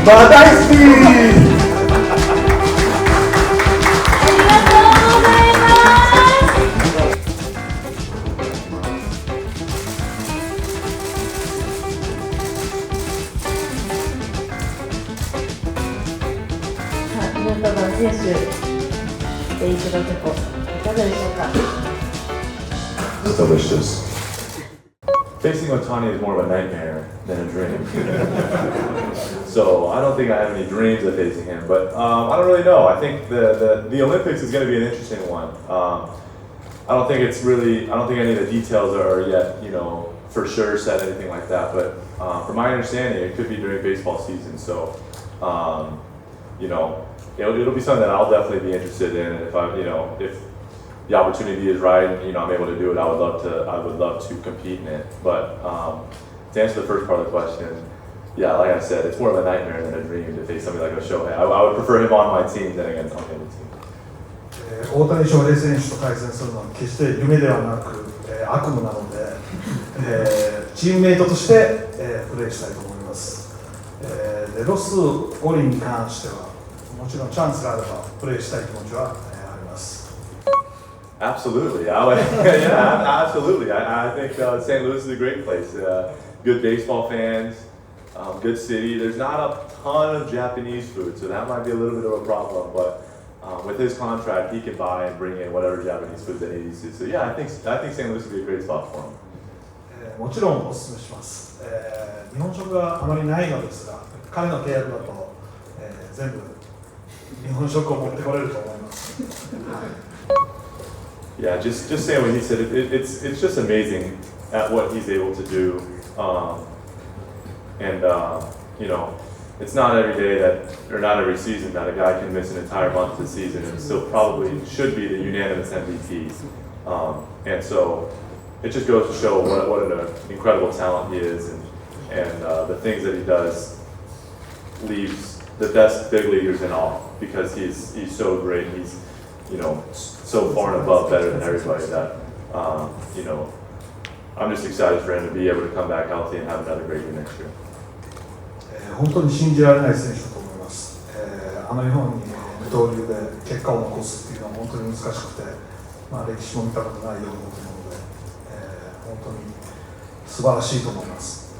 バー大好き。ヌートバー選手、見ていただくといかがでしょうか。Delicious. Facing Otani is more of a nightmare than a dream. So I don't think I have any dreams of facing him, but I don't really know. I think the Olympics is going to be an interesting one. I don't think any of the details are yet, for sure set, anything like that. But from my understanding, it could be during baseball season. So, it'll be something that I'll definitely be interested in. And if the opportunity is right, I'm able to do it, I would love to compete in it. But to answer the first part of the question, yeah, like I said, it's more of a nightmare than a dream to face somebody like a Shohei. I would prefer him on my team than against on the other team. 大谷翔平選手と対戦するのは決して夢ではなく、悪夢なので、チームメイトとして、プレーしたいと思います。でロス五輪に関してはもちろんチャンスがあればプレーしたい気持ちは、あります。Absolutely, yeah, absolutely. I think St. Louis is a great place. Good baseball fans, good city. There's not a ton of Japanese food, so that might be a little bit of a problem. But with his contract, he can buy and bring in whatever Japanese food that he needs to. So yeah, I think St. Louis would be a great spot for him. もちろんお勧めします。日本食があまりないのですが、彼の契約だと、全部日本食を持ってこれると思います。Yeah, just saying what he said. It's just amazing at what he's able to do, and it's not every day or not every season that a guy can miss an entire month of the season and still probably should be the unanimous MVP. And so it just goes to show what an incredible talent he is, and the things that he does leaves the best big leaguers in awe because he's so great. He's so far and above better than everybody that I'm just excited for him to be able to come back healthy and have another great year next year. 本当に信じられない選手だと思います。あのように二刀流で結果を残すっていうのは本当に難しくて、歴史も見たことないようなことなので、本当に素晴らしいと思います。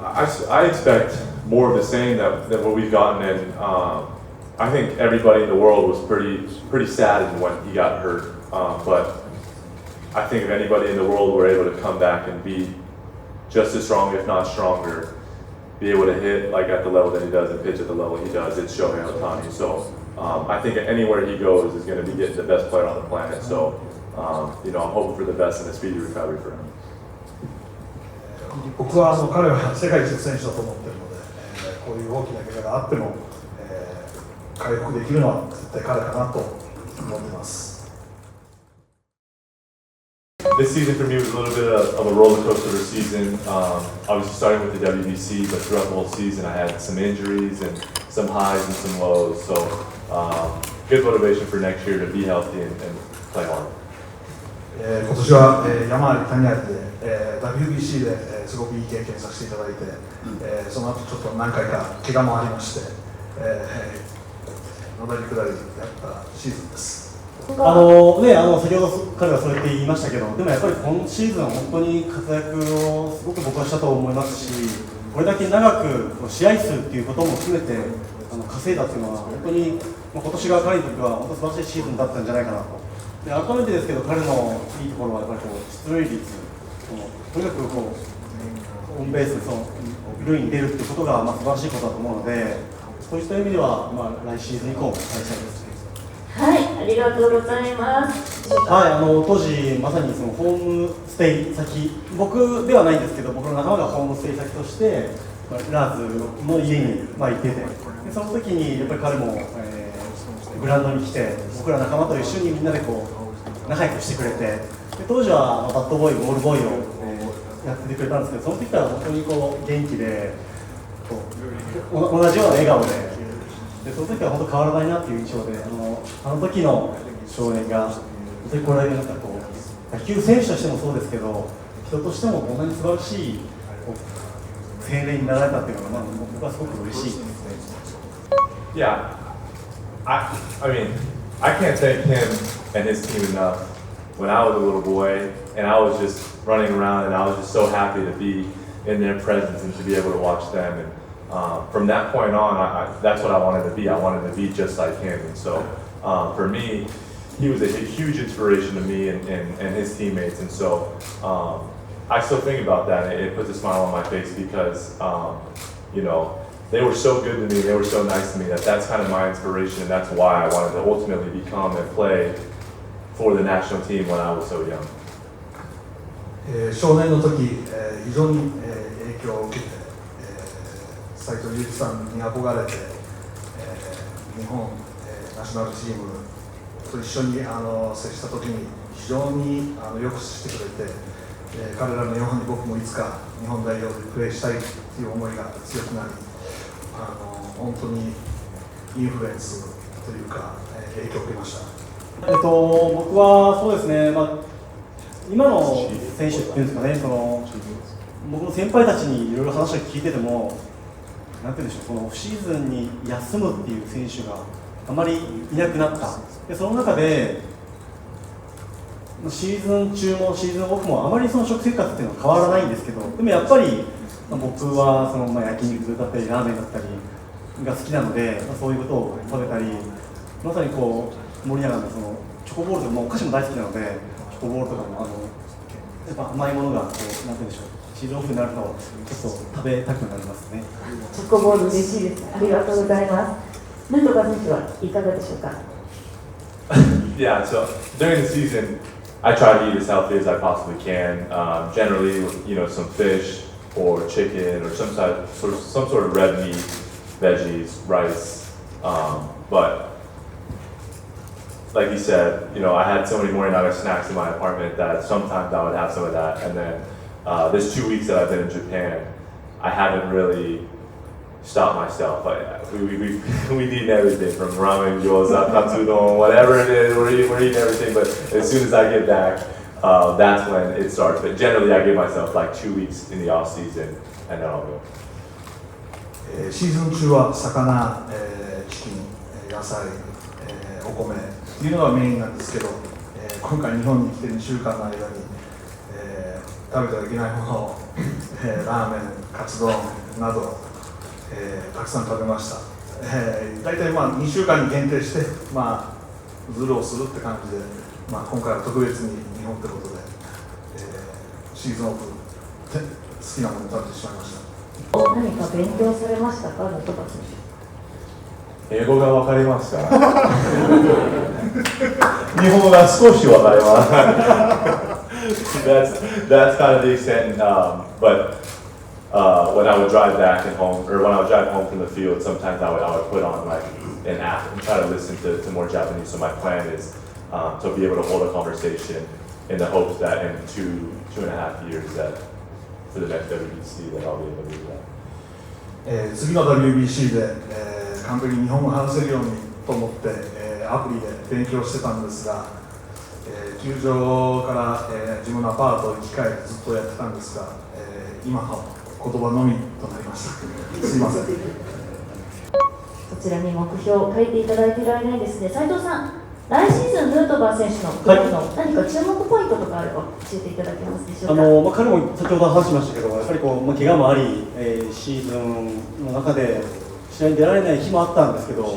I expect more of the same than what we've gotten, and I think everybody in the world was pretty saddened when he got hurt. But I think if anybody in the world were able to come back and be just as strong, if not stronger, be able to hit like at the level that he does and pitch at the level he does, it's Shohei Ohtani. So I think anywhere he goes is going to be getting the best player on the planet. So I'm hoping for the best and a speedy recovery for him. 僕は彼は世界一の選手だと思っているので、こういう大きな怪我があっても、回復できるのは絶対彼かなと思っています。This season for me was a little bit of a roller coaster of a season. Obviously starting with the WBC, but throughout the whole season I had some injuries and some highs and some lows. So good motivation for next year to be healthy and play hard. 今年は、山あり谷ありで、WBC ですごくいい経験させていただいて、その後ちょっと何回か怪我もありまして、のだりくだりやったシーズンです。先ほど彼はそうやって言いましたけど、でもやっぱり今シーズンは本当に活躍をすごく僕はしたと思いますし、これだけ長く試合数っていうことも含めて稼いだっていうのは本当に今年が彼にとっては本当素晴らしいシーズンだったんじゃないかなと。で改めてですけど、彼のいいところはやっぱり出塁率、とにかくオンベース塁に出るっていうことが素晴らしいことだと思うので、そういった意味では来シーズン以降も期待したいです。はい、ありがとうございます。はい、当時まさにそのホームステイ先、僕ではないんですけど、僕の仲間がホームステイ先としてラーズの家に行ってて、でその時にやっぱり彼も、グラウンドに来て、僕ら仲間と一緒にみんなで仲良くしてくれて、で当時はバットボーイ、ボールボーイを、やっててくれたんですけど、その時から本当に元気で同じような笑顔で。その時は本当変わらないなっていう印象で、あの時の少年が本当にこれだけ野球選手としてもそうですけど、人としてもこんなに素晴らしい青年になられたっていうのが、僕はすごく嬉しいですね。Yeah, I mean, I can't thank him and his team enough. When I was a little boy and I was just running around and I was just so happy to be in their presence and to be able to watch them. And from that point on, that's what I wanted to be. I wanted to be just like him. And so for me, he was a huge inspiration to me and his teammates. And so I still think about that. It puts a smile on my face because, you know, they were so good to me. They were so nice to me that's kind of my inspiration. And that's why I wanted to ultimately become and play for the national team when I was so young. 少年の時、非常に、影響を受けて、斎藤佑樹さんに憧れて、日本、ナショナルチームと一緒に接した時に非常によくしてくれて、彼らのように僕もいつか日本代表でプレーしたいという思いが強くなり、本当にインフルエンスというか、影響を受けました。僕はそうですね、今の選手っていうんですかね、僕の先輩たちにいろいろ話を聞いてても、なんていうんでしょう、このオフシーズンに休むっていう選手があまりいなくなった。でその中でシーズン中もシーズンオフもあまりその食生活っていうのは変わらないんですけど、でもやっぱり僕は焼肉だったりラーメンだったりが好きなので、そういうことを食べたり、まさに森永のチョコボールとかもお菓子も大好きなので、チョコボールとかもやっぱ甘いものがなんて言うんでしょう、シーズンオフになるとちょっと食べたくなりますね。チョコボール嬉しいです。ありがとうございます。ヌートバー選手はいかがでしょうか。Yeah, so during the season, I try to eat as healthy as I possibly can. Generally, you know, some fish or chicken or some sort of red meat, veggies, rice. But like you said, you know, I had so many morning nugget snacks in my apartment that sometimes I would have some of that. And then this 2 weeks that I've been in Japan, I haven't really stopped myself. We've eaten everything from ramen, gyoza, katsudon, whatever it is. We're eating everything. But as soon as I get back, that's when it starts. But generally, I give myself like 2 weeks in the off season, and then I'll go. シーズン中は魚、チキン、野菜、お米というのがメインなんですけど、今回日本に来て2週間の間に、食べてはいけないものを、ラーメン、カツ丼など、たくさん食べました。大体2週間に限定して、ズルをするって感じで、今回は特別に日本ということで、シーズンオフで好きなものを食べてしまいました。何か勉強されましたか、ヌートバー選手。英語が分かりますか？日本語が少し分かります。That's kind of the extent. But when I would drive back and home, or when I would drive home from the field, sometimes I would put on like an app and try to listen to more Japanese. So my plan is to be able to hold a conversation in the hopes that in 2.5 years that for the next WBC that I'll be able to do that. 次の WBC で、完璧に日本語を話せるようにと思って、アプリで勉強してたんですが、球場から、自分のアパートに帰ってずっとやってたんですが、今の言葉のみとなりました。すいません。そちらに目標を書いていただいている間にですね、斉藤さん、来シーズンヌートバー選手のプレーの何か注目ポイントとかあれば教えていただけますでしょうか。彼も先ほど話しましたけど、やっぱり怪我もあり、シーズンの中で試合に出られない日もあったんですけど、や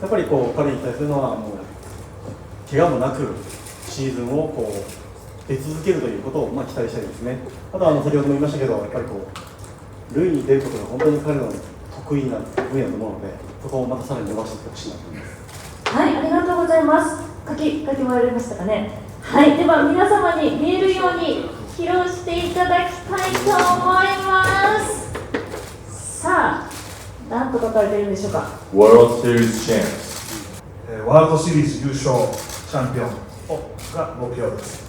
っぱり彼に対するのは怪我もなくシーズンを出続けるということを期待したいですね。あと先ほども言いましたけど、やっぱり塁に出ることが本当に彼の得意な分野と思うので、そこをまたさらに伸ばしていってほしいなと思います。はい、ありがとうございます。書き終わりましたかね。はい、では皆様に見えるように披露していただきたいと思います。さあ、何と書かれているんでしょうか。World Series Champs。ワールドシリーズ優勝チャンピオンが目標です。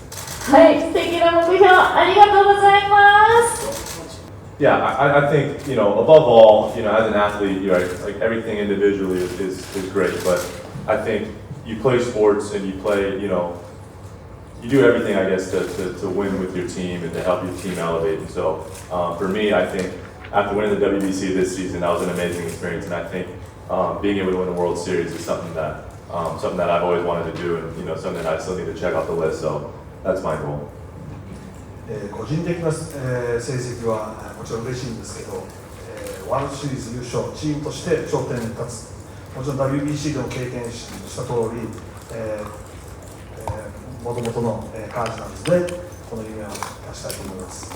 はい、素敵な目標ありがとうございます。Yeah, I think, you know, above all, you know, as an athlete, you know, like everything individually is great, but I think you play sports and you play, you know, you do everything, I guess, to win with your team and to help your team elevate. And so, for me, I think after winning the WBC this season, that was an amazing experience, and I think being able to win the World Series is something that I've always wanted to do, and something that I still need to check off the list. So that's my goal. 個人的な、成績はもちろん嬉しいんですけど、ワールドシリーズ優勝、チームとして頂点に立つ、もちろん WBC でも経験した通り、もともとのカージナルスでこの夢を達したいと思います。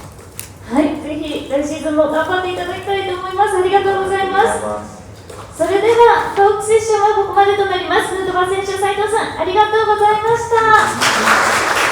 はい、ぜひ来シーズンも頑張っていただきたいと思います。ありがとうございます。それではトークセッションはここまでとなります。ヌートバー選手、斉藤さん、ありがとうございました。